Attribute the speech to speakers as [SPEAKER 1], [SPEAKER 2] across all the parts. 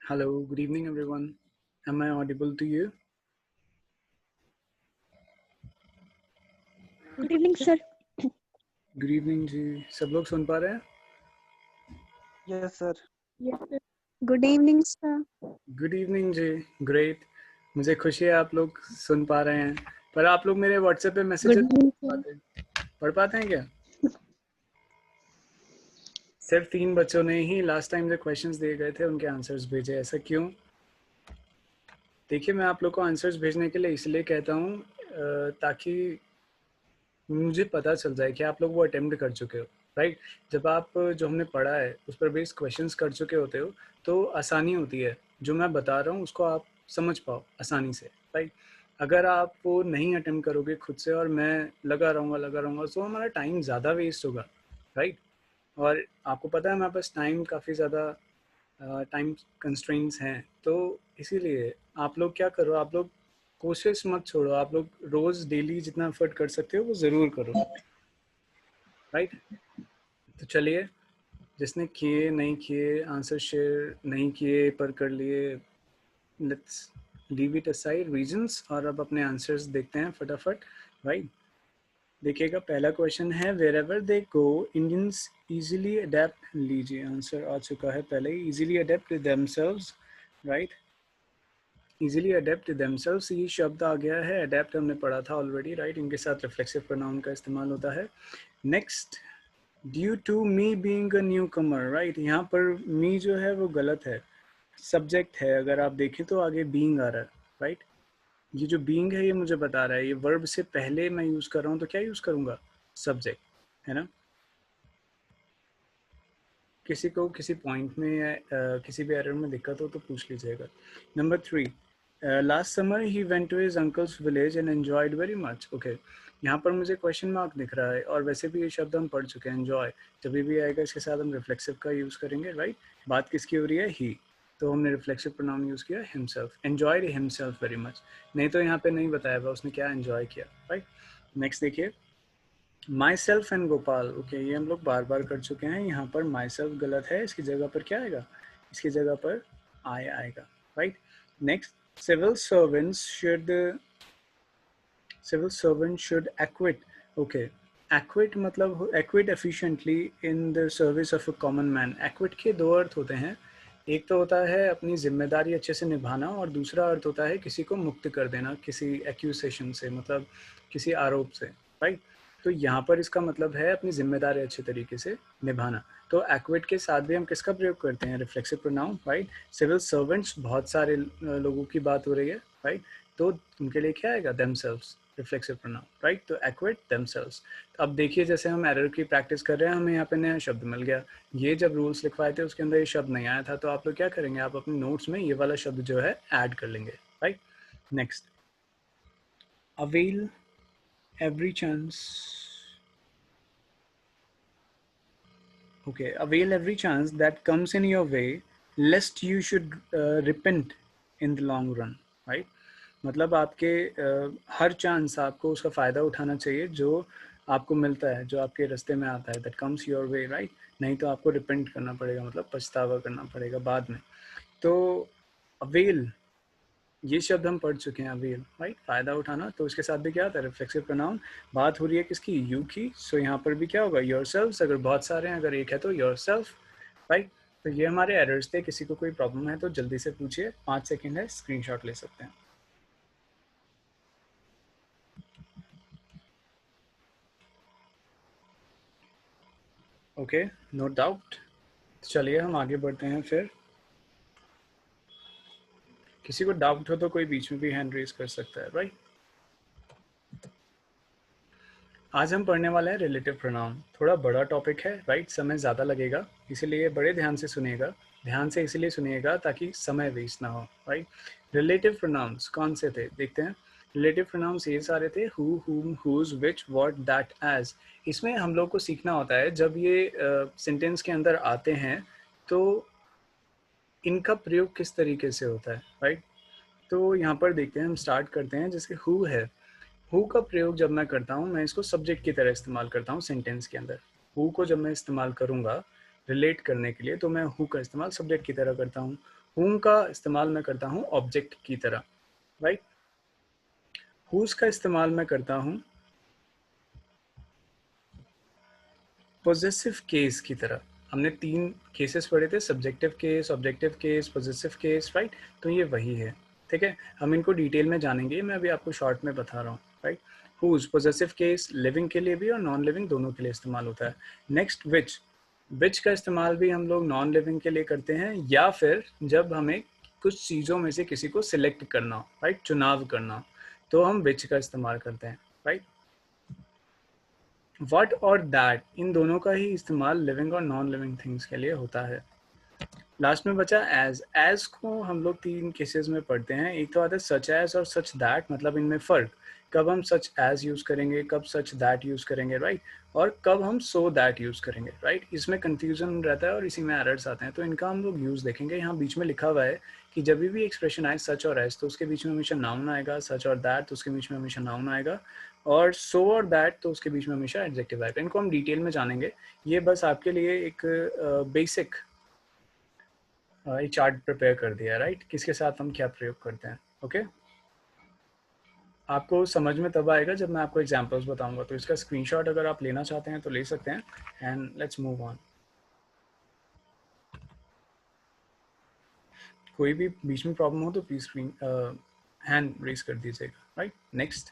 [SPEAKER 1] Hello, good evening everyone. Am I audible to you?
[SPEAKER 2] Good evening sir.
[SPEAKER 1] Good evening जी, सब लोग सुन पा रहे हैं?
[SPEAKER 3] Yes sir.
[SPEAKER 2] Good evening sir.
[SPEAKER 1] Good evening जी, great. मुझे खुशी है आप लोग सुन पा रहे हैं, पर आप लोग मेरे WhatsApp पे मैसेजेस पढ़ पाते हैं क्या? सिर्फ 3 बच्चों ने ही लास्ट टाइम जो क्वेश्चंस दिए गए थे उनके आंसर्स भेजे, ऐसा क्यों? देखिए, मैं आप लोग को आंसर्स भेजने के लिए इसलिए कहता हूँ ताकि मुझे पता चल जाए कि आप लोग वो अटेम्प्ट कर चुके हो, राइट? जब आप जो हमने पढ़ा है उस पर बेस्ड क्वेश्चंस कर चुके होते हो तो आसानी होती है, जो मैं बता रहा हूँ उसको आप समझ पाओ आसानी से, राइट? अगर आप वो नहीं अटेम्प्ट करोगे खुद से और मैं लगा रहूँगा तो हमारा टाइम ज़्यादा वेस्ट होगा, राइट? और आपको पता है हमारे पास टाइम काफ़ी ज़्यादा टाइम कंस्ट्रेंट्स हैं, तो इसीलिए आप लोग क्या करो, आप लोग कोशिश मत छोड़ो, आप लोग रोज़ डेली जितना एफर्ट कर सकते हो वो ज़रूर करो, राइट? तो चलिए, जिसने किए नहीं किए, आंसर शेयर नहीं किए पर कर लिए, let's leave it aside reasons और अब अपने आंसर्स देखते हैं फटाफट, राइट? देखिएगा, पहला क्वेश्चन है wherever they go Indians easily adept, लीजिए आंसर आ चुका है पहले ही, easily adept themselves, right? Easily adept themselves, ये शब्द आ गया है, अडेप्ट हमने पढ़ा था ऑलरेडी, राइट? इनके साथ रिफ्लेक्सिव प्रोनाउन का इस्तेमाल होता है। Next, due to me being a newcomer, right? यहाँ पर मी जो है वो गलत है, सब्जेक्ट है, अगर आप देखें तो आगे बीइंग आ रहा है, राइट? ये जो बीइंग है ये मुझे बता रहा है, ये वर्ब से पहले मैं यूज़ कर रहा हूँ तो क्या यूज़ करूँगा? सब्जेक्ट, है ना? किसी को किसी पॉइंट में किसी भी एरर में दिक्कत हो तो पूछ लीजिएगा। Number 3, last summer he went to his uncle's village and enjoyed very much, okay. यहाँ पर मुझे क्वेश्चन मार्क दिख रहा है और वैसे भी ये शब्द हम पढ़ चुके हैं, एंजॉय। जब भी आएगा इसके साथ हम रिफ्लेक्सिव का यूज़ करेंगे, राइट? बात किसकी हो रही है? ही, तो हमने रिफ्लेक्सिव प्रोनाउन यूज़ किया himself, enjoyed himself very much. नहीं तो यहाँ पे नहीं बताया हुआ उसने क्या एंजॉय किया, राइट? नेक्स्ट देखिए, my self and Gopal, okay, ये हम लोग बार बार कर चुके हैं। यहाँ पर माई सेल्फ गलत है, इसकी जगह पर क्या आएगा? इसकी जगह पर आई आएगा, right? Next, civil servant should acquit, okay. Acquit मतलब acquit efficiently in the service of a common man. Acquit के दो अर्थ होते हैं, एक तो होता है अपनी जिम्मेदारी अच्छे से निभाना और दूसरा अर्थ होता है किसी को मुक्त कर देना किसी एक्यूसेशन से, मतलब किसी आरोप से, राइट? तो यहाँ पर इसका मतलब है अपनी जिम्मेदारी अच्छे तरीके से निभाना। तो एक्विट के साथ भी हम किसका प्रयोग करते हैं? Reflexive pronoun, right? Civil servants, बहुत सारे लोगों की बात हो रही है, राइट? तो उनके लिए क्या आएगा? Themselves, reflexive pronoun, right? तो एक्विट देमसेल्व्स। अब देखिए, जैसे हम एरर की प्रैक्टिस कर रहे हैं, हमें यहाँ पे नया शब्द मिल गया। ये जब रूल्स लिखवाए थे उसके अंदर ये शब्द नहीं आया था, तो आप लोग क्या करेंगे? आप अपने नोट्स में ये वाला शब्द जो है ऐड कर लेंगे, right? Next, avail every chance, okay, avail every chance that comes in your way lest you should repent in the long run, right? मतलब आपके हर चांस आपको उसका फ़ायदा उठाना चाहिए जो आपको मिलता है, जो आपके रास्ते में आता है, that comes your way, right? नहीं तो आपको रिपेंट करना पड़ेगा, मतलब पछतावा करना पड़ेगा बाद में। तो अवेल, ये शब्द हम पढ़ चुके हैं, अवेल, राइट? फायदा उठाना, तो इसके साथ भी क्या आता है? Reflexive pronoun. बात हो रही है किसकी? यू की, सो यहाँ पर भी क्या होगा? योरसेल्व्स। अगर बहुत सारे हैं, अगर एक है तो योरसेल्फ, राइट? तो ये हमारे एरर्स थे। किसी को कोई प्रॉब्लम है तो जल्दी से पूछिए, 5 सेकेंड है, स्क्रीनशॉट ले सकते हैं। Okay, no doubt. चलिए हम आगे बढ़ते हैं फिर। किसी को डाउट हो तो कोई बीच में भी हैंड रेज कर सकता है, राइट? आज हम पढ़ने वाले हैं रिलेटिव प्रोनाउन। थोड़ा बड़ा टॉपिक है, राइट? समय ज़्यादा लगेगा, इसीलिए बड़े ध्यान से सुनिएगा। ध्यान से इसलिए सुनिएगा ताकि समय वेस्ट ना हो, राइट? रिलेटिव प्रोनाउंस कौन से थे देखते हैं। रिलेटिव प्रोनाउंस ये सारे थे, who, whom, whose, which, what, that, as. इसमें हम लोग को सीखना होता है जब ये सेंटेंस के अंदर आते हैं तो इनका प्रयोग किस तरीके से होता है, राइट? तो यहाँ पर देखते हैं, हम स्टार्ट करते हैं। जैसे हु है, हु का प्रयोग जब मैं करता हूँ, मैं इसको सब्जेक्ट की तरह इस्तेमाल करता हूँ सेंटेंस के अंदर। हु को जब मैं इस्तेमाल करूँगा रिलेट करने के लिए तो मैं हु का इस्तेमाल सब्जेक्ट की तरह करता हूँ, whom का इस्तेमाल मैं करता हूँ ऑब्जेक्ट की तरह, राइट। whose का इस्तेमाल मैं करता हूँ पोजेसिव केस की तरह। हमने 3 केसेस पढ़े थे, subjective case, objective case, possessive case, right. तो ये वही है, ठीक है। हम इनको डिटेल में जानेंगे, मैं अभी आपको शॉर्ट में बता रहा हूँ, right. Whose possessive case living के लिए भी और नॉन लिविंग दोनों के लिए इस्तेमाल होता है। नेक्स्ट विच का इस्तेमाल भी हम लोग नॉन लिविंग के लिए करते हैं, या फिर जब हमें कुछ चीज़ों में से किसी को सिलेक्ट करना हो, राइट, चुनाव करना हो, तो हम विच का इस्तेमाल करते हैं, राइट। व्हाट और दैट, इन दोनों का ही इस्तेमाल लिविंग और नॉन लिविंग थिंग्स के लिए होता है। लास्ट में बचा एज को हम लोग 3 केसेस में पढ़ते हैं। एक तो आता है सच एज और सच दैट, मतलब इनमें फ़र्क, कब हम सच एज यूज़ करेंगे, कब सच दैट यूज़ करेंगे, राइट, और कब हम सो दैट यूज़ करेंगे, राइट। इसमें कन्फ्यूजन रहता है और इसी में एरर्स आते हैं, तो इनका हम लोग यूज़ देखेंगे। यहाँ बीच में लिखा हुआ है कि जब भी एक्सप्रेशन आए सच और एज, तो उसके बीच में हमेशा नाउन आएगा, सच और दैट तो उसके बीच में हमेशा नाउन आएगा, और सो और दैट तो उसके बीच में हमेशा एडजेक्टिव आएगा। इनको हम डिटेल में जानेंगे। ये बस आपके लिए एक बेसिक एक चार्ट प्रिपेयर कर दिया, राइट, किसके साथ हम क्या प्रयोग करते हैं। ओके, आपको समझ में तब आएगा जब मैं आपको एग्जांपल्स बताऊंगा। तो इसका स्क्रीनशॉट अगर आप लेना चाहते हैं तो ले सकते हैं, एंड लेट्स मूव ऑन। कोई भी बीच में प्रॉब्लम हो तो प्लीज स्क्रीन हैंड रेज कर दीजिएगा, right. Next,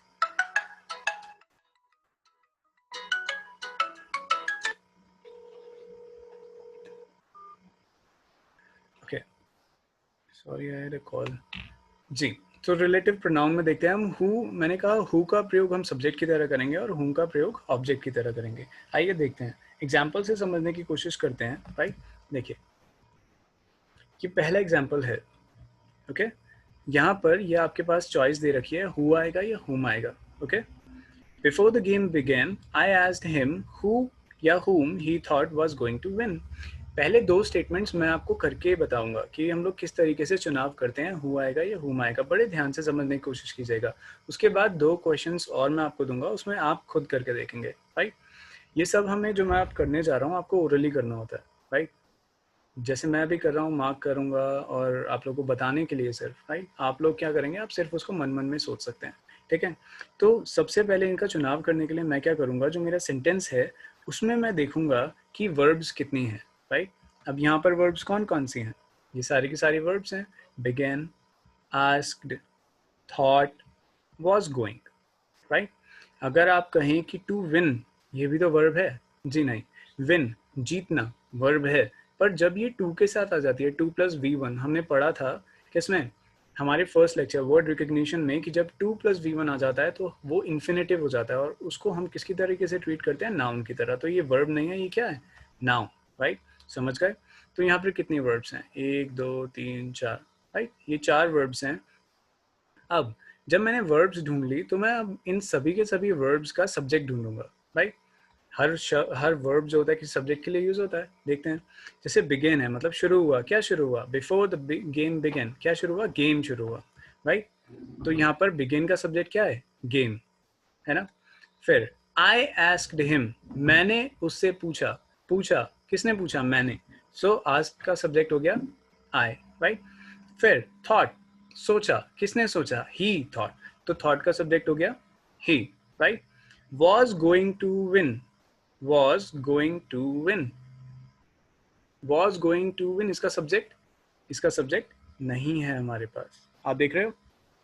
[SPEAKER 1] okay, sorry I had a call जी। तो रिलेटिव प्रोनाउन में देखते हैं हम हु। मैंने कहा हु का प्रयोग हम सब्जेक्ट की तरह करेंगे और हुम का प्रयोग ऑब्जेक्ट की तरह करेंगे। आइए देखते हैं, एग्जाम्पल से समझने की कोशिश करते हैं, राइट। देखिए, ये पहला एग्जाम्पल है, ओके। यहाँ पर ये आपके पास चॉइस दे रखी है, हु आएगा या हुम आएगा, okay. Before the game began I asked him who या whom he thought was going to win. पहले 2 स्टेटमेंट्स मैं आपको करके बताऊंगा कि हम लोग किस तरीके से चुनाव करते हैं, हु आएगा या हुम आएगा। बड़े ध्यान से समझने की कोशिश कीजिएगा। उसके बाद 2 क्वेश्चंस और मैं आपको दूंगा, उसमें आप खुद करके देखेंगे, राइट। ये सब हमें जो मैं आप करने जा रहा हूँ आपको ओरली करना होता है, राइट। जैसे मैं भी कर रहा हूँ, मार्क करूंगा और आप लोगों को बताने के लिए सिर्फ, राइट। आप लोग क्या करेंगे, आप सिर्फ उसको मन मन में सोच सकते हैं, ठीक है। तो सबसे पहले इनका चुनाव करने के लिए मैं क्या करूंगा, जो मेरा सेंटेंस है उसमें मैं देखूंगा कि वर्ब्स कितनी है, राइट। अब यहाँ पर वर्ब्स कौन कौन सी हैं, ये सारी की सारी वर्ब्स हैं। Began, asked, thought, was going, right. अगर आप कहें कि टू विन, ये भी तो वर्ब है, जी नहीं, विन जीतना वर्ब है, पर जब ये टू के साथ आ जाती है, 2+V1, हमने पढ़ा था किसमें, हमारे फर्स्ट लेक्चर वर्ड रिकग्निशन में, कि जब 2+V1 आ जाता है तो वो इन्फिनेटिव हो जाता है और उसको हम किसकी तरीके से ट्रीट करते हैं, नाउन की तरह। तो ये वर्ब नहीं है, ये क्या है, नाउन, राइट। समझ गए। तो यहाँ पर कितनी वर्ब्स हैं, 1 2 3 4, राइट, ये 4 वर्ब्स हैं। अब जब मैंने वर्ब्स ढूंढ ली तो मैं अब इन सभी के सभी वर्ब्स का सब्जेक्ट ढूंढूंगा, राइट। हर वर्ब जो होता है किसी सब्जेक्ट के लिए यूज होता है, देखते हैं। जैसे बिगेन है, मतलब शुरू हुआ, क्या शुरू हुआ, बिफोर द गेम बिगेन, क्या शुरू हुआ, गेम शुरू हुआ, राइट। तो यहाँ पर बिगेन का सब्जेक्ट क्या है, गेम, है ना। फिर आई आस्क्ड हिम, मैंने उससे पूछा, पूछा किसने पूछा, मैंने, सो आस्क्ड का सब्जेक्ट हो गया आई, राइट। फिर थॉट, सोचा, किसने सोचा, ही थॉट, तो थॉट का सब्जेक्ट हो गया he, right. Was going to win, was going to win, was going to win, इसका सब्जेक्ट नहीं है हमारे पास। आप देख रहे हो,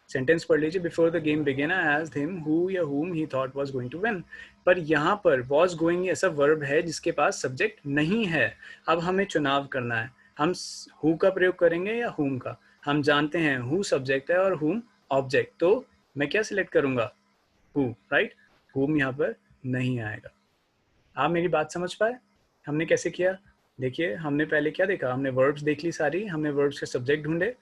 [SPEAKER 1] सेंटेंस पढ़ लीजिए, before the game began I asked him who या whom he thought was going to win। पर यहाँ पर was going ऐसा वर्ब है जिसके पास सब्जेक्ट नहीं है। अब हमें चुनाव करना है, हम who का प्रयोग करेंगे या whom का। हम जानते हैं who सब्जेक्ट है और whom ऑब्जेक्ट, तो मैं क्या सिलेक्ट करूंगा, who, राइट। whom यहाँ पर नहीं आएगा। आप मेरी बात समझ पाए, हमने कैसे किया। देखिए, हमने पहले क्या देखा, हमने वर्ब्स देख ली सारी, हमने वर्ब्स के सब्जेक्ट ढूंढे।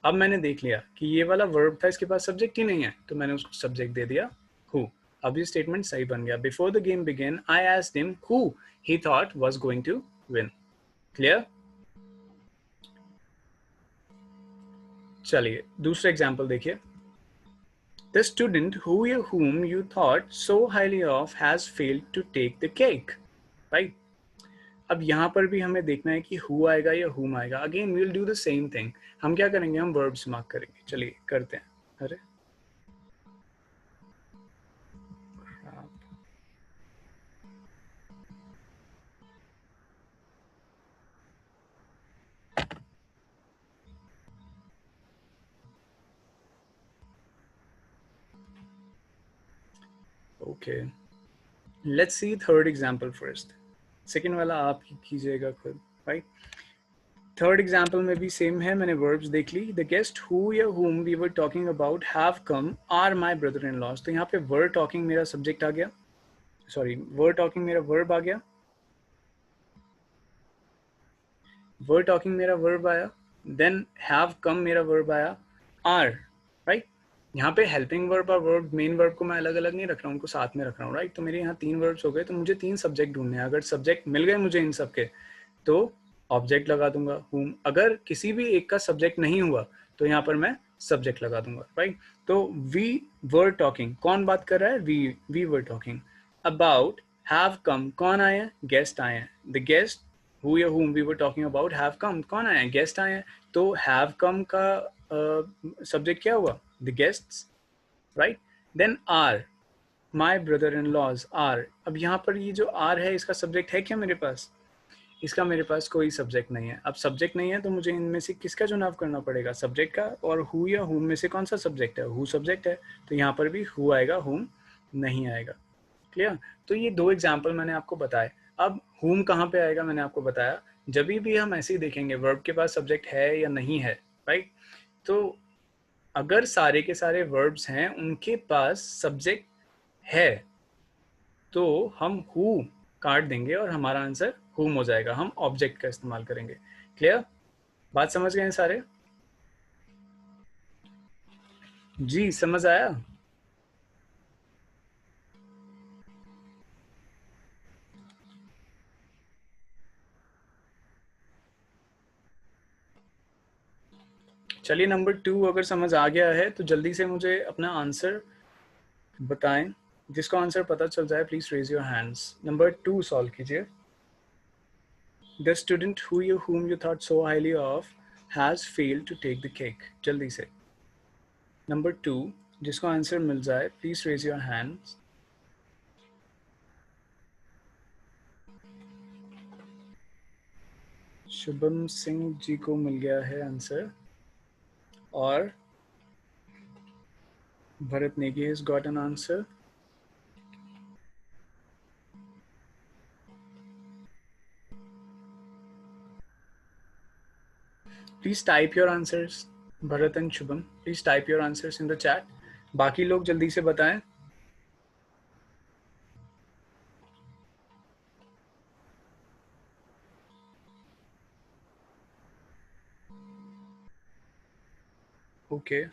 [SPEAKER 1] अब मैंने देख लिया कि ये वाला वर्ब था, इसके पास सब्जेक्ट ही नहीं है, तो मैंने उसको सब्जेक्ट दे दिया हु। अब ये स्टेटमेंट सही बन गया, before the game began I asked him who he thought was going to win. Clear. चलिए दूसरा एग्जांपल देखिए, the student whom you thought so highly of has failed to take the cake, right. अब यहाँ पर भी हमें देखना है कि हु आएगा या हुम आएगा. Again we will do the same thing. हम क्या करेंगे, हम वर्ब्स मार्क करेंगे. चलिए करते हैं. अरे okay, let's see third example first. Second वाला आप कीजिएगा खुद, राइट. थर्ड एग्जाम्पल में भी सेम है. मैंने वर्ब्स देख ली. द गेस्ट हु या whom we were talking about have come are my brother in laws. तो यहाँ पे वर टॉकिंग मेरा सब्जेक्ट आ गया, सॉरी वर टॉकिंग मेरा वर्ब आ गया, वर टॉकिंग मेरा वर्ब आया, देन हैव कम मेरा वर्ब आया, आर, राइट. यहाँ पे हेल्पिंग वर्ब और वर्ब मेन वर्ब को मैं अलग अलग नहीं रख रहा हूँ, उनको साथ में रख रहा हूँ, राइट. तो मेरे यहाँ 3 वर्ब्स हो गए. तो मुझे 3 सब्जेक्ट ढूंढने हैं. अगर सब्जेक्ट मिल गए मुझे इन सबके तो ऑब्जेक्ट लगा दूंगा whom. अगर किसी भी एक का सब्जेक्ट नहीं हुआ तो यहाँ पर मैं सब्जेक्ट लगा दूंगा, राइट. तो वी वर टॉकिंग, कौन बात कर रहा है, we were talking about have come, कौन आए हैं, गेस्ट आए हैं. द गेस्ट हु या whom we were talking about have come, कौन आए हैं, गेस्ट आए हैं. तो have come का सब्जेक्ट क्या हुआ, the guests, right. then are my brother in laws are. अब यहाँ पर ये जो are है इसका सब्जेक्ट है क्या मेरे पास, इसका मेरे पास कोई सब्जेक्ट नहीं है. अब सब्जेक्ट नहीं है तो मुझे इनमें से किसका चुनाव करना पड़ेगा, सब्जेक्ट का. और हु या whom में से कौन सा सब्जेक्ट है, हु सब्जेक्ट है. तो यहाँ पर भी हु आएगा, whom नहीं आएगा. क्लियर. तो ये 2 एग्जाम्पल मैंने आपको बताए. अब whom कहाँ पे आएगा, मैंने आपको बताया जब भी हम ऐसे ही देखेंगे वर्ब के पास सब्जेक्ट है या नहीं है, राइट. तो अगर सारे के सारे वर्ब्स हैं उनके पास सब्जेक्ट है तो हम हु काट देंगे और हमारा आंसर whom हो जाएगा. हम ऑब्जेक्ट का इस्तेमाल करेंगे. क्लियर, बात समझ गए सारे? जी समझ आया. चलिए नंबर 2 अगर समझ आ गया है तो जल्दी से मुझे अपना आंसर बताएं. जिसको आंसर पता चल जाए please raise your hands. Number 2 solve कीजिए. The student whom you thought so highly of has failed to take the cake. जल्दी से. नंबर 2 जिसको आंसर मिल जाए please raise your hands. Shubham Singh ji को मिल गया है आंसर और Bharat Negi has got an answer. Please type your answers. Bharat and Shubham, please type your answers in the chat. बाकी लोग जल्दी से बताएं. Okay.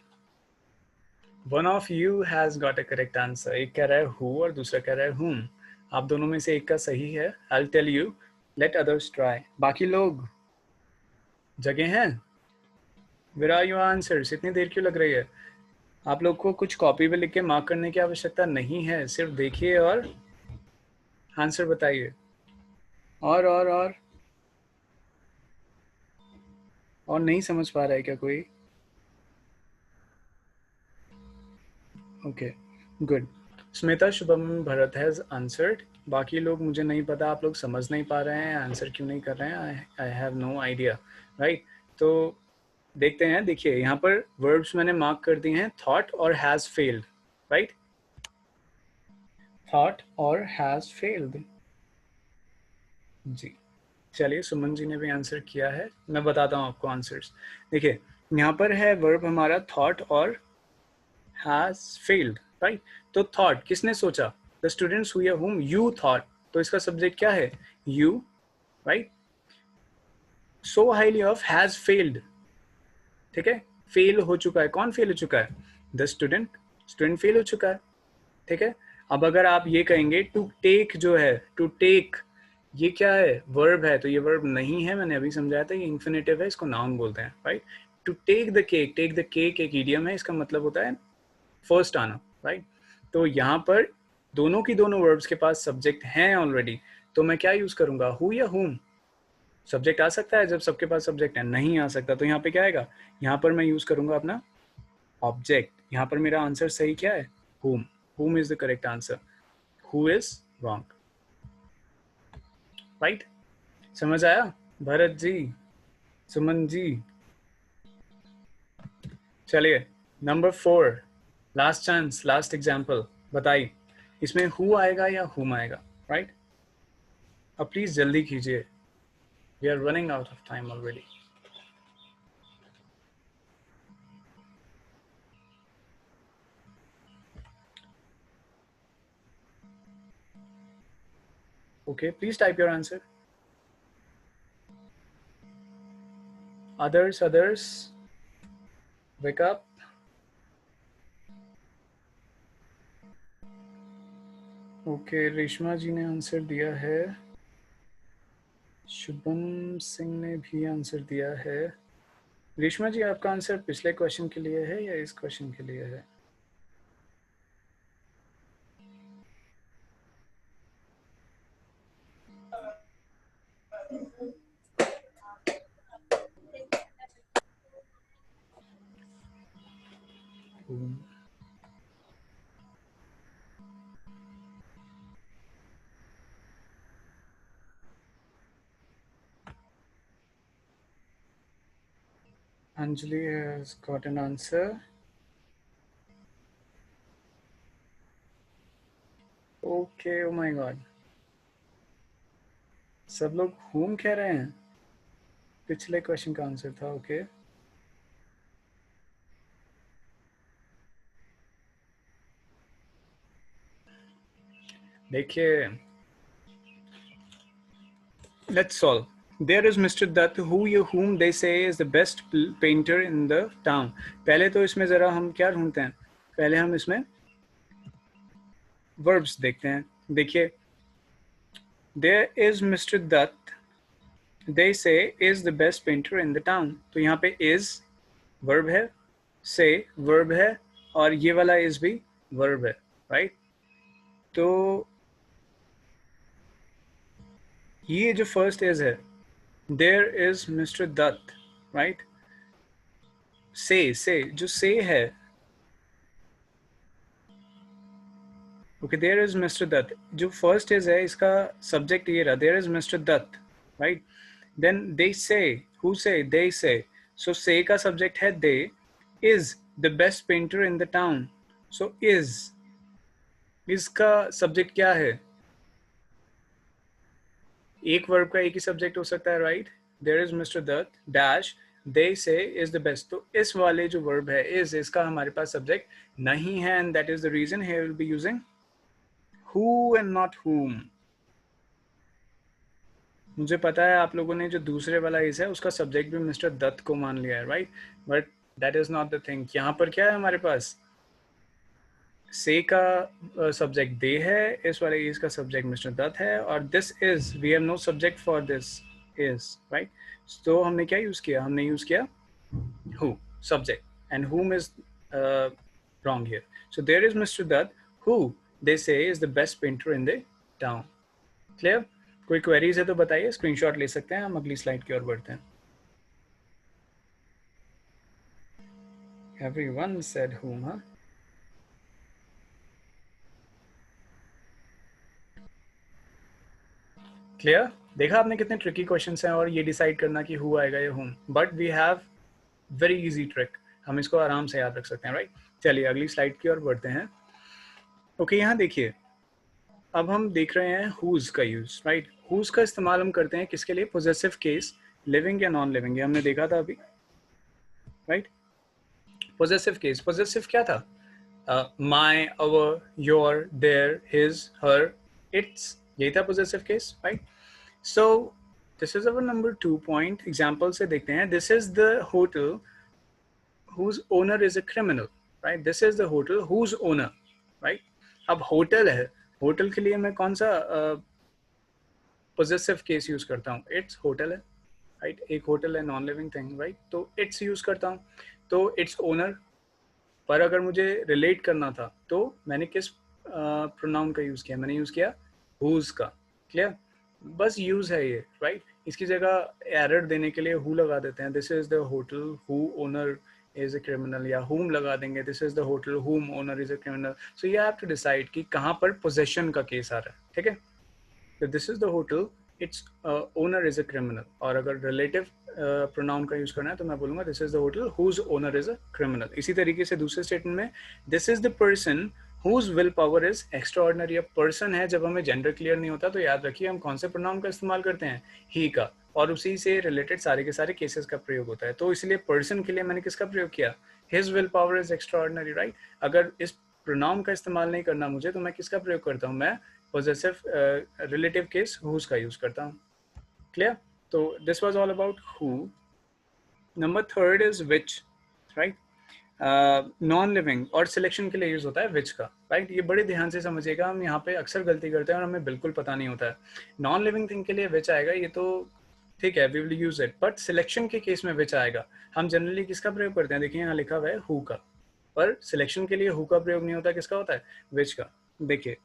[SPEAKER 1] One of you has got a correct answer. एक कह रहा है who और दूसरा कह रहा है whom. आप दोनों में से एक का सही है. I'll tell you. Let others try. बाकी लोग जगह हैं? Where are your answers? इतनी देर क्यों लग रही है? आप लोग को कुछ कॉपी पे लिख के मार्क करने की आवश्यकता नहीं है. सिर्फ देखिए और आंसर बताइए. और नहीं समझ पा रहा है क्या कोई? Okay good. Smita, Shubham, Bharat has answered. बाकी लोग मुझे नहीं पता, आप लोग समझ नहीं पा रहे हैं, आंसर क्यों नहीं कर रहे हैं. I have no idea, right. तो देखते हैं. देखिए यहाँ पर वर्ब्स मैंने मार्क कर दिए हैं, थॉट और हैज फेल्ड, राइट. थॉट और हैज फेल्ड. जी चलिए, सुमन जी ने भी आंसर किया है. मैं बताता हूँ आपको आंसर्स. देखिए यहाँ पर है वर्ब हमारा थॉट और has failed, right. तो thought किसने सोचा, the students who या whom you thought. तो इसका सब्जेक्ट क्या है, you, right. so highly of has failed. ठीक है, फेल हो चुका है. कौन फेल हो चुका है, the student. स्टूडेंट फेल हो चुका है. ठीक है. अब अगर आप ये कहेंगे टू टेक, जो है टू टेक, ये क्या है, वर्ब है. तो ये वर्ब नहीं है, मैंने अभी समझाया था, ये इन्फिनेटिव है, इसको नाउन बोलते हैं, right. To take the cake, take the cake एक इडियम है, इसका मतलब होता है फर्स्ट आना, राइट. तो यहाँ पर दोनों की दोनों वर्ब्स के पास सब्जेक्ट हैं ऑलरेडी. तो मैं क्या यूज करूंगा, हु या whom. सब्जेक्ट आ सकता है जब सबके पास सब्जेक्ट है, नहीं आ सकता। तो यहाँ पे क्या आएगा, यहाँ पर मैं यूज करूंगा अपना ऑब्जेक्ट। यहाँ पर मेरा आंसर सही क्या है, whom. Whom is the correct answer. Who is wrong. Right? समझ आया भरत जी, सुमन जी? चलिए number 4, last chance, last example. बताइए इसमें who आएगा या whom आएगा, राइट? अब प्लीज जल्दी कीजिए, we are running out of time already. Okay, please type your answer. Others, wake up. Okay, Reshma ji ने आंसर दिया है, शुभम सिंह ने भी आंसर दिया है। रेशमा जी, आपका आंसर पिछले क्वेश्चन के लिए है या इस क्वेश्चन के लिए है? Anjali has got an answer. Okay, oh my god, सब लोग whom कह रहे हैं, पिछले क्वेश्चन का आंसर था। ओके देखिए, let's solve. There is Mr. Dutt whom they say is the best painter in the town. पहले तो इसमें जरा हम क्या ढूंढते हैं, पहले हम इसमें verbs देखते हैं। देखिए, there is Mr. Dutt they say is the best painter in the town. तो यहाँ पे is verb है, say verb है, और ये वाला is भी verb है, right? तो ये जो first is है, there is Mr. Dutt, right? say जो say है, okay, there is Mr. Dutt, जो first is है इसका subject ये रहा, there is Mr. Dutt, right? Then they say, who say, they say, so say का subject है they, is the best painter in the town, so is का subject क्या है, एक verb का एक ही subject हो सकता है, right? There is Mr. Dutt dash they say is the best. तो इस वाले जो verb है is, इसका हमारे पास subject नहीं है, and that is the reason here we'll be using who and not whom. मुझे पता है आप लोगों ने जो दूसरे वाला is है उसका subject भी Mr. Dutt को मान लिया है, right? But that is not the thing. यहाँ पर क्या है हमारे पास, say का subject they है, इस वाले is का subject Mr. Dutt है, और this is, we have no subject for this is, right? तो हमने क्या use किया, हमने use किया who, subject, and whom is wrong here. So there is Mr. Dutt who they say is the best painter in the town. Clear? कोई queries है तो बताइए, screenshot ले सकते हैं, हम अगली slide की ओर बढ़ते हैं. Everyone said whom, huh? Clear? देखा आपने कितने ट्रिकी क्वेश्चंस हैं, और ये डिसाइड करना कि who आएगा या whom. But we have very easy trick. हम इसको आराम से याद रख सकते हैं, राइट? चलिए अगली स्लाइड की ओर बढ़ते हैं. ओके, यहाँ देखिए, अब हम देख रहे हैं whose का यूज, राइट? whose का इस्तेमाल हम करते हैं किसके लिए, पोजेसिव केस, लिविंग या नॉन लिविंग, ये हमने देखा था अभी, राइट? पोजेसिव केस, पोजेसिव क्या था, my, our, your, their, his, her, its, यही था possessive case, right? So this is our number 2 point. Example से देखते हैं. This is the hotel whose owner is a criminal, right? This is the hotel whose owner, right? अब hotel है, hotel के लिए मैं कौन सा possessive case यूज करता हूँ, इट्स होटल है, राइट? एक होटल है, नॉन लिविंग थिंग, राइट? तो इट्स यूज करता हूँ, तो इट्स ओनर. पर अगर मुझे रिलेट करना था तो मैंने किस प्रोनाउन का यूज किया, मैंने यूज किया whose का. क्लियर? बस यूज है ये, राइट? इसकी जगह एरर देने के लिए हु लगा देते हैं, this is the hotel who owner is a criminal, या हुम लगा देंगे, this is the hotel whom owner is a criminal. So you have to decide कि कहाँ पर पोजेशन का केस आ रहा है. ठीक है, तो this is the hotel, its owner is a criminal. और अगर रिलेटिव प्रोनाउन का यूज करना है तो मैं बोलूंगा this is the hotel whose owner is a criminal. इसी तरीके से दूसरे स्टेटमेंट में this is the person whose will power is extraordinary. अब पर्सन है, जब हमें जेंडर क्लियर नहीं होता तो याद रखिए हम कौन से प्रोनाउन का इस्तेमाल करते हैं, ही का, और उसी से रिलेटेड सारे के सारे केसेस का प्रयोग होता है. तो इसलिए पर्सन के लिए मैंने किसका प्रयोग किया, his will power is extra ordinary, right. अगर इस प्रोनाउन का इस्तेमाल नहीं करना मुझे तो मैं किसका प्रयोग करता हूँ, मैं possessive relative case whose का यूज करता हूँ. क्लियर. तो this was all about who. Number third is which, right. Non living और सिलेक्शन के लिए यूज होता है which का, राइट. ये बड़े ध्यान से समझिएगा, हम यहाँ पे अक्सर गलती करते हैं और हमें बिल्कुल पता नहीं होता है. नॉन लिविंग थिंग के लिए which आएगा, ये तो ठीक है, we will use it, but selection के केस में which आएगा. हम जनरली किसका प्रयोग करते हैं, देखिए यहाँ लिखा हुआ है who का, पर सिलेक्शन के लिए who का प्रयोग नहीं होता, किसका होता है, which का. देखिए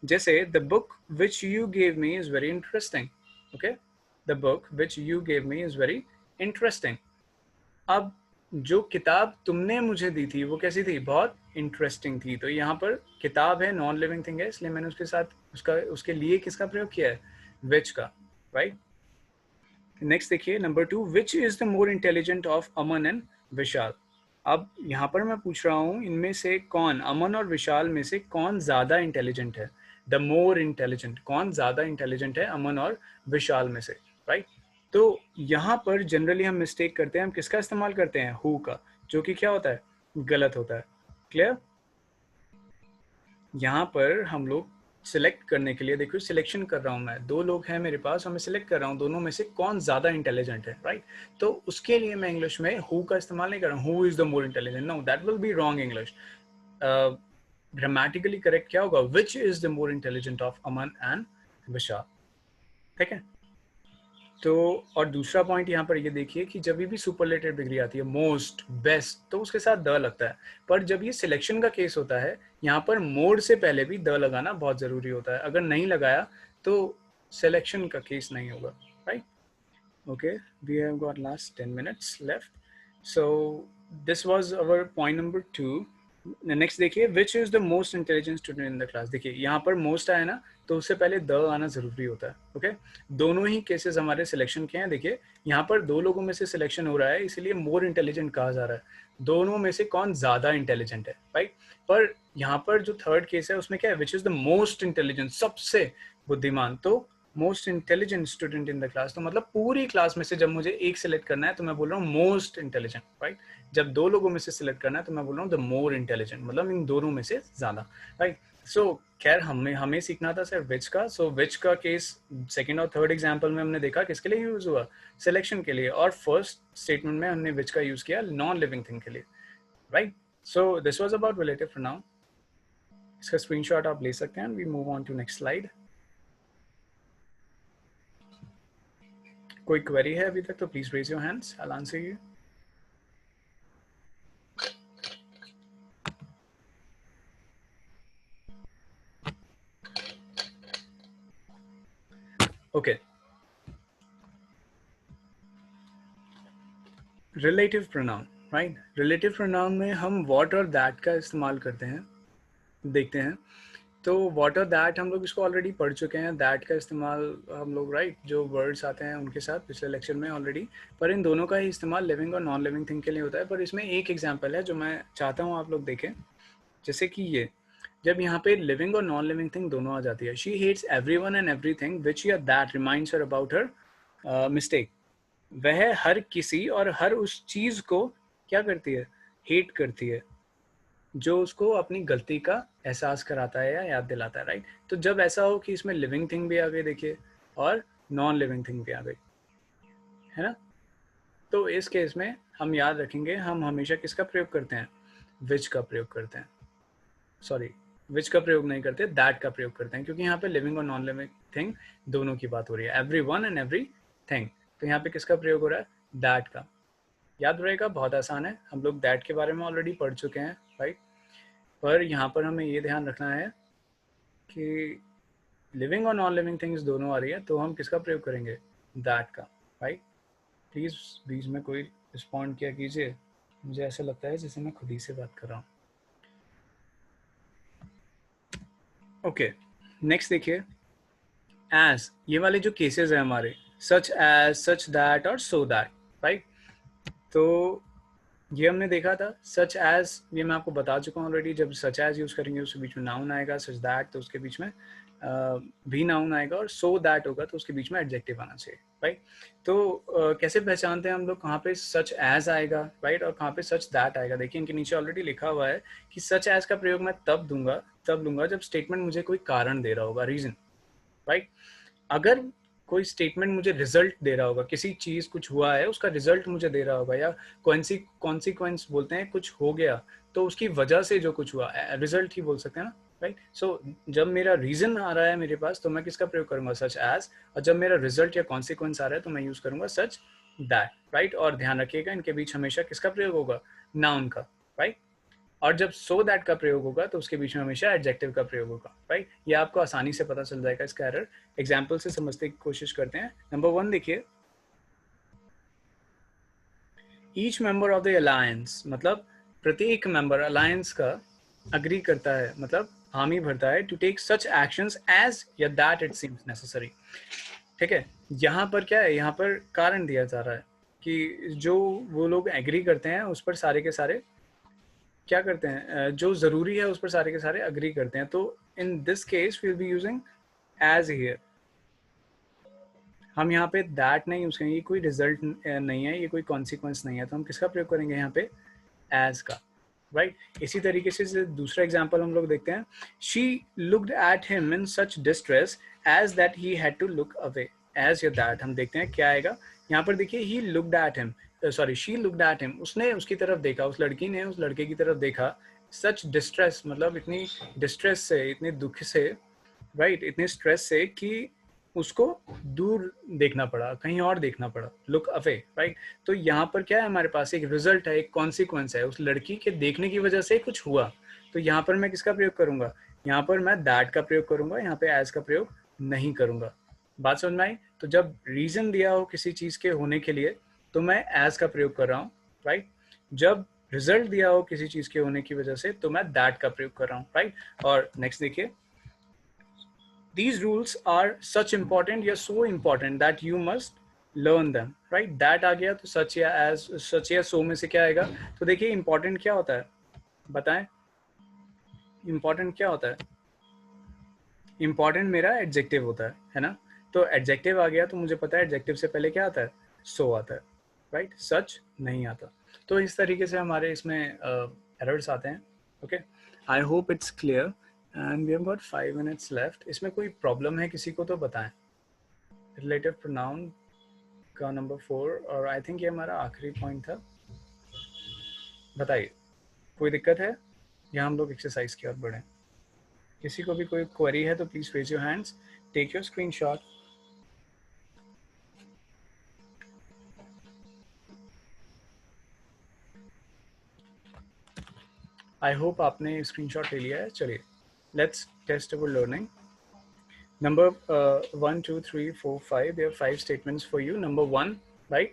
[SPEAKER 1] जैसे the book which you gave me is very interesting. Okay, the book which you gave me is very interesting. अब जो किताब तुमने मुझे दी थी वो कैसी थी, बहुत इंटरेस्टिंग थी. तो यहाँ पर किताब है, नॉन लिविंग थिंग है, इसलिए मैंने उसके साथ उसके लिए किसका प्रयोग किया है, विच का, राइट. नेक्स्ट देखिए number 2, which is the more intelligent of Aman and Vishal. अब यहाँ पर मैं पूछ रहा हूँ इनमें से कौन, अमन और विशाल में से कौन ज्यादा इंटेलिजेंट है, द मोर इंटेलिजेंट, कौन ज्यादा इंटेलिजेंट है अमन और विशाल में से, राइट. तो यहाँ पर जनरली हम मिस्टेक करते हैं, हम किसका इस्तेमाल करते हैं, हु का, जो कि क्या होता है, गलत होता है. क्लियर. यहाँ पर हम लोग सिलेक्ट करने के लिए, देखो सिलेक्शन कर रहा हूँ मैं, दो लोग हैं मेरे पास और मैं सिलेक्ट कर रहा हूँ दोनों में से कौन ज्यादा इंटेलिजेंट है, राइट. तो उसके लिए मैं इंग्लिश में हु का इस्तेमाल नहीं कर रहा हूँ, who is the more intelligent, no, that will be wrong English. Grammatically correct क्या होगा, which is the more intelligent of Aman and Vishal. ठीक है. तो और दूसरा पॉइंट यहाँ पर ये देखिए कि जब भी सुपरलेटिव डिग्री आती है, मोस्ट, बेस्ट, तो उसके साथ द लगता है. पर जब ये सिलेक्शन का केस होता है, यहाँ पर मोड से पहले भी द लगाना बहुत जरूरी होता है. अगर नहीं लगाया तो सिलेक्शन का केस नहीं होगा, right. Okay, we have got last 10 minutes left. So this was our point number 2. Next देखिए, which is the most intelligent student in the class. देखिए यहाँ पर मोस्ट आया ना, तो उससे पहले द आना जरूरी होता है. ओके, दोनों ही केसेस हमारे सिलेक्शन के हैं. देखिए यहाँ पर दो लोगों में से सिलेक्शन हो रहा है, इसलिए मोर इंटेलिजेंट कहा जा रहा है. दोनों में से कौन ज्यादा इंटेलिजेंट है, राइट. पर यहाँ पर जो थर्ड केस है उसमें क्या है, विच इज द मोस्ट इंटेलिजेंट, सबसे बुद्धिमान. तो most intelligent student in the class, तो मतलब पूरी क्लास में से जब मुझे एक सिलेक्ट करना है तो मैं बोल रहा हूँ मोस्ट इंटेलिजेंट, राइट. जब दो लोगों में से सिलेक्ट करना है तो मैं बोल रहा हूँ द मोर इंटेलिजेंट, मतलब इन दोनों में से ज्यादा, राइट. सो खैर हमें सीखना था सर विच का. सो विच का केस सेकंड और थर्ड एग्जांपल में हमने देखा किसके लिए यूज हुआ, सिलेक्शन के लिए, और फर्स्ट स्टेटमेंट में हमने विच का यूज किया नॉन लिविंग थिंग के लिए, right. So this was about relative pronoun. इसका स्क्रीनशॉट आप ले सकते हैं. We move on to next slide. कोई क्वेरी है अभी तक तो please raise your hands, I will answer you. Okay, relative pronoun, right. Relative pronoun में हम व्हाट और दैट का इस्तेमाल करते हैं, देखते हैं. तो व्हाट और दैट हम लोग इसको ऑलरेडी पढ़ चुके हैं. दैट का इस्तेमाल हम लोग, राइट, जो वर्ड्स आते हैं उनके साथ पिछले लेक्चर में ऑलरेडी. पर इन दोनों का ही इस्तेमाल लिविंग और नॉन लिविंग थिंग के लिए होता है. पर इसमें एक एग्जांपल है जो मैं चाहता हूँ आप लोग देखें. जैसे कि ये, जब यहाँ पे लिविंग और नॉन लिविंग थिंग दोनों आ जाती है, she hates everyone and everything which या that reminds her about her mistake. वह हर किसी और हर उस चीज को क्या करती है, हेट करती है, जो उसको अपनी गलती का एहसास कराता है या याद दिलाता है, राइट. तो जब ऐसा हो कि इसमें लिविंग थिंग भी आ गई देखिए और नॉन लिविंग थिंग भी आ गई, है ना, तो इस केस में हम याद रखेंगे हम हमेशा किसका प्रयोग करते हैं, विच का प्रयोग करते हैं. सॉरी, विच का प्रयोग नहीं करते, दैट का प्रयोग करते हैं, क्योंकि यहाँ पे लिविंग और नॉन लिविंग थिंग दोनों की बात हो रही है, every one and every thing. तो यहाँ पे किसका प्रयोग हो रहा है, दैट का. याद रहेगा, बहुत आसान है, हम लोग दैट के बारे में ऑलरेडी पढ़ चुके हैं, राइट. पर यहाँ पर हमें ये ध्यान रखना है कि लिविंग और नॉन लिविंग थिंग्स दोनों आ रही है, तो हम किसका प्रयोग करेंगे, दैट का, राइट। प्लीज बीच में कोई रिस्पॉन्ड किया कीजिए, मुझे ऐसा लगता है जैसे मैं खुद ही से बात कर रहा हूँ। ओके, नेक्स्ट देखिए, एज, ये वाले जो केसेस हैं हमारे, सच एज, सच दैट और सो दैट, राइट। तो ये हमने देखा था, सच एज ये मैं आपको बता चुका हूँ ऑलरेडी, जब सच एज यूज करेंगे उसके बीच में नाउन आएगा, सच दैट तो उसके बीच में भी नाउन आएगा, और सो दैट होगा तो उसके बीच में एडजेक्टिव आना चाहिए, राइट। तो कैसे पहचानते हैं हम लोग कहाँ पे सच एज आएगा, राइट, और कहाँ पे सच दैट आएगा? देखिए इनके नीचे ऑलरेडी लिखा हुआ है कि सच एज का प्रयोग मैं तब लूंगा जब स्टेटमेंट मुझे कोई कारण दे रहा होगा, रीजन, राइट। अगर कोई स्टेटमेंट मुझे रिजल्ट दे रहा होगा, किसी चीज कुछ हुआ है उसका रिजल्ट मुझे दे रहा होगा, या कॉन्सिक्वेंस बोलते हैं, कुछ हो गया तो उसकी वजह से जो कुछ हुआ, रिजल्ट ही बोल सकते हैं ना, राइट। सो जब मेरा रीजन आ रहा है मेरे पास तो मैं किसका प्रयोग करूंगा? Such as. और जब मेरा रिजल्ट या कॉन्सिक्वेंस आ रहा है तो मैं यूज करूंगा सच दैट, राइट। और ध्यान रखिएगा इनके बीच हमेशा किसका प्रयोग होगा? नाउन का, राइट। और जब सो दैट का प्रयोग होगा तो उसके बीच में हमेशा एडजेक्टिव का प्रयोग होगा, राइट। ये आपको आसानी से पता चल जाएगा इसका एरर। एग्जाम्पल से समझने की कोशिश करते हैं। नंबर 1 देखिए, each member of the alliance, मतलब प्रत्येक मेंबर अलायंस का अग्री करता है, मतलब हामी भरता है, to take such actions as या दैट इट सीम्स नेसेसरी। ठीक है, यहाँ पर क्या है? यहाँ पर कारण दिया जा रहा है कि जो वो लोग एग्री करते हैं उस पर सारे के सारे क्या करते हैं, जो जरूरी है उस पर सारे के सारे अग्री करते हैं। तो in this case will be using as here. हम यहाँ पे दैट नहीं यूज करेंगे, ये कोई रिजल्ट नहीं है, ये कोई कॉन्सिक्वेंस नहीं है, तो हम किसका प्रयोग करेंगे यहाँ पे? एज का, राइट। इसी तरीके से दूसरा एग्जाम्पल हम लोग देखते हैं। She looked at him in such distress as that he had to look away. As या दैट हम देखते हैं क्या आएगा यहाँ पर। देखिए, he looked at him, sorry she looked at him, उसने उसकी तरफ देखा, उस लड़की ने उस लड़के की तरफ देखा। सच डिस्ट्रेस मतलब इतनी डिस्ट्रेस से, इतने दुख से, राइट, इतने स्ट्रेस से कि उसको दूर देखना पड़ा, कहीं और देखना पड़ा, लुक अवे, राइट। तो यहाँ पर क्या है? हमारे पास एक रिजल्ट है, एक कॉन्सिक्वेंस है, उस लड़की के देखने की वजह से कुछ हुआ। तो यहाँ पर मैं किसका प्रयोग करूंगा? यहाँ पर मैं दैट का प्रयोग करूंगा, यहाँ पे एज का प्रयोग नहीं करूंगा। बात समझ में आई? तो जब रीजन दिया हो किसी चीज के होने के लिए तो मैं एज का प्रयोग कर रहा हूँ, राइट। जब रिजल्ट दिया हो किसी चीज के होने की वजह से तो मैं दैट का प्रयोग कर रहा हूँ, राइट। और नेक्स्ट देखिए, these rules are such important या so important that you must learn them, right। that आ गया तो सच या as, सच या so में से क्या आएगा? तो देखिए important क्या होता है, बताएं, important क्या होता है? important मेरा एडजेक्टिव होता है ना। तो एडजेक्टिव आ गया तो मुझे पता है एडजेक्टिव से पहले क्या आता है? so आता है, राइट। सच नहीं आता। तो इस तरीके से हमारे इसमें एरर्स आते हैं। Okay, I hope it's clear and we have got 5 minutes left. इसमें कोई प्रॉब्लम है किसी को तो बताएं। रिलेटिव प्रोनाउन का नंबर 4, और आई थिंक ये हमारा आखिरी पॉइंट था। बताइए, कोई दिक्कत है या हम लोग एक्सरसाइज की ओर बढ़ें? किसी को भी कोई क्वेरी है तो please raise your hands, take your screenshot. I hope आपने स्क्रीनशॉट ले लिया है। चलिए, let's test our learning. Number 1, 2, 3, 4, 5, there are 5 statements for you. Number 1, right?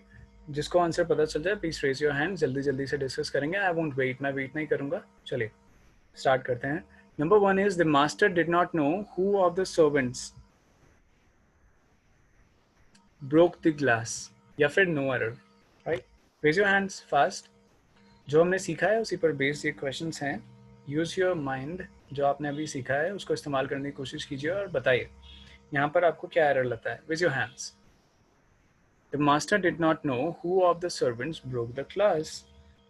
[SPEAKER 1] जिसको आंसर पता चल जाए प्लीज रेज योर हैंड, जल्दी जल्दी से डिस्कस करेंगे। आई वोंट वेट, मैं वेट नहीं करूंगा। चलिए स्टार्ट करते हैं। Number 1 is the master did not know who of the servants broke the glass, या फिर no error, right. Raise your hands fast. जो हमने सीखा है उसी पर बेस्ड ये क्वेश्चंस हैं। यूज योर माइंड, जो आपने अभी सीखा है उसको इस्तेमाल करने की कोशिश कीजिए और बताइए यहाँ पर आपको क्या एरर लगता है। Raise your hands. The master did not know who of the servants broke the class.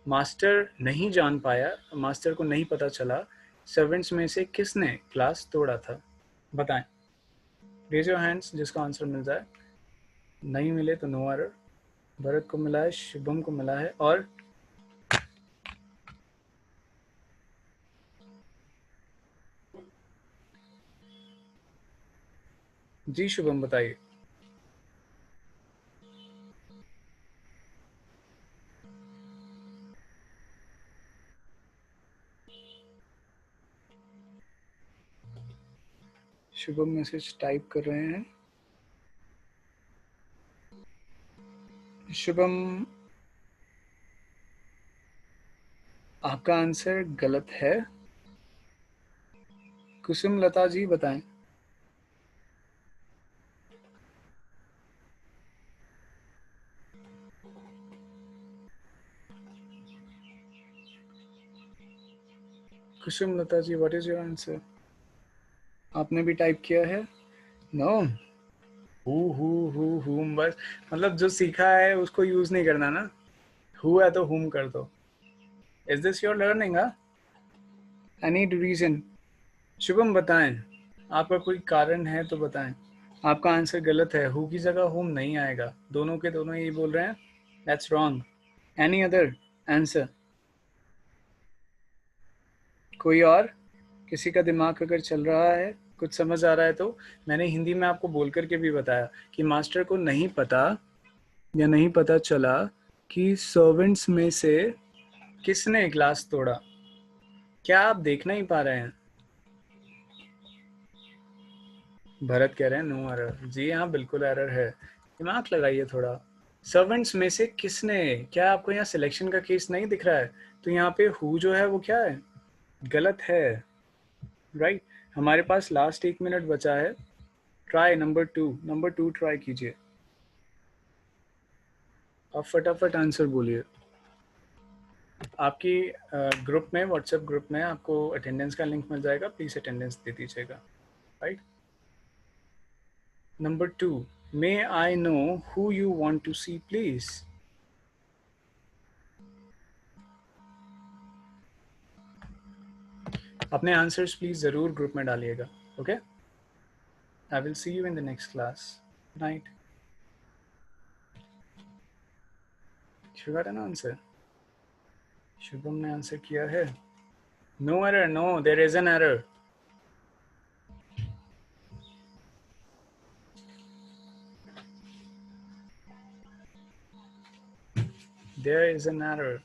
[SPEAKER 1] Master नहीं जान पाया, मास्टर को नहीं पता चला सर्वेंट्स में से किसने क्लास तोड़ा था। बताएं। रेज योर हैंड्स जिसका आंसर मिल जाए। नहीं मिले तो नो एरर। भरत को मिला है, शुभम को मिला है, और जी शुभम बताइए। शुभम मैसेज टाइप कर रहे हैं। शुभम, आपका आंसर गलत है। कुसुम लता जी बताएं। कुसुम Lata ji, what is your answer? आपने भी टाइप किया है? नो। हु बस, मतलब जो सीखा है उसको यूज नहीं करना ना। हु है तो हुम कर दो। Is this your learning? I need reason. Shubham बताएं, आपका कोई कारण है तो बताएं। आपका आंसर गलत है, हु की जगह हुम नहीं आएगा। दोनों के दोनों यही बोल रहे हैं, that's wrong. Any other answer? कोई और? किसी का दिमाग अगर चल रहा है, कुछ समझ आ रहा है तो। मैंने हिंदी में आपको बोल करके भी बताया कि मास्टर को नहीं पता या नहीं पता चला कि सर्वेंट्स में से किसने ग्लास तोड़ा। क्या आप देख नहीं पा रहे हैं? भरत कह रहे हैं नो एरर। जी हाँ, बिल्कुल एरर है। दिमाग लगाइए थोड़ा। सर्वेंट्स में से किसने, क्या आपको यहाँ सिलेक्शन का केस नहीं दिख रहा है? तो यहाँ पे हु जो है वो क्या है, गलत है। राइट। हमारे पास लास्ट 1 मिनट बचा है। ट्राई नंबर टू ट्राई कीजिए। आप फटाफट आंसर बोलिए। आपकी ग्रुप में, व्हाट्सएप ग्रुप में आपको अटेंडेंस का लिंक मिल जाएगा, प्लीज अटेंडेंस दे दीजिएगा। Right. Number 2, may I know who you want to see please. अपने आंसर्स प्लीज जरूर ग्रुप में डालिएगा। Okay, I will see you in the next class. Good night. शुगर एन आंसर? शुभम ने आंसर किया है। No error, no, there is an error. There is an error.